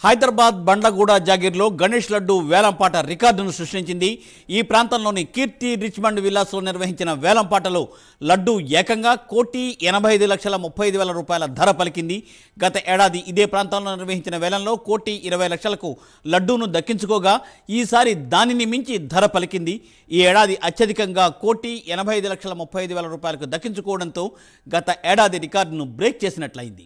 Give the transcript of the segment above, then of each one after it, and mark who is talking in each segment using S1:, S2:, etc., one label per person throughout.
S1: హైదరాబాద్ బండ్లగూడ జాగీర్లో గణేష్ లడ్డు వేలంపాట రికార్డును సృష్టించింది. ఈ ప్రాంతంలోని కీర్తి రిచ్మండ్ విల్లాస్లో నిర్వహించిన వేలంపాటలో లడ్డు ఏకంగా 1,85,35,000 రూపాయల ధర పలికింది. గత ఏడాది ఇదే ప్రాంతంలో నిర్వహించిన వేలంలో 1,20,00,000కు లడ్డూను దక్కించుకోగా ఈసారి దానిని మించి ధర పలికింది. ఈ ఏడాది అత్యధికంగా 1,85,35,000 రూపాయలకు దక్కించుకోవడంతో గత ఏడాది రికార్డును break చేసినట్లయింది.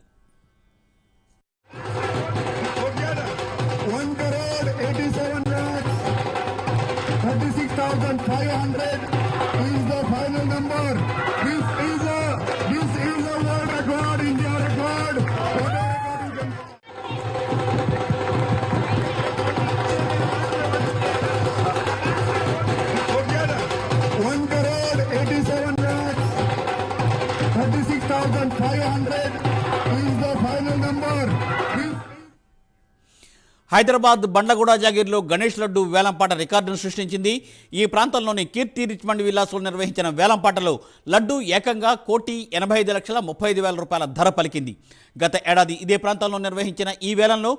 S2: 1,87,36,500 is the final number. This is a world record, India record. What a record you can. 1,87,36,500 is the final number.
S1: Hyderabad Bandlaguda జాగీర్లో గణేష్ లడ్డు వేలంపాట రికార్డును సృష్టించింది. ఈ ప్రాంతంలోని కీర్తి రిచ్మండ్ విల్లాస్లో నిర్వహించిన వేలంపాటలో లడ్డు ఏకంగా 1,85,35,000 రూపాయల ధర పలికింది. గత ఏడాది ఇదే ప్రాంతంలో నిర్వహించిన ఈ వేలంలో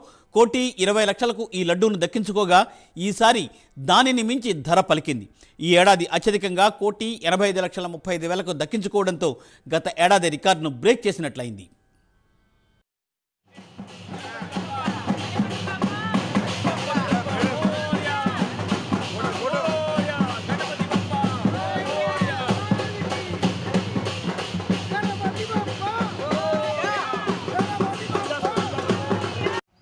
S1: 1,20,00,000కు ఈ లడ్డూను దక్కించుకోగా ఈసారి దానిని మించి ధర పలికింది. ఈ ఏడాది అత్యధికంగా 1,85,35,000కు దక్కించుకోవడంతో గత ఏడాది రికార్డును బ్రేక్ చేసినట్లయింది.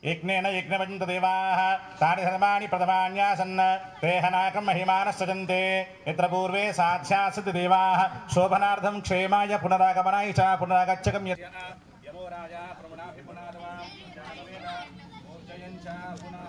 S3: यज्ञेन यज्ञवन्त देवाः तानि धर्माणि प्रथमान्यासन् ते हनाकं महिमानः सजन्ते यत्र पूर्वे साध्यासति देवाः शोभनार्थं क्षेमाय पुनरागमनाय च पुनरागच्छकं यमो राजा प्रमणाभि पुनादवां जानवेन मोर्जयन् च पुनः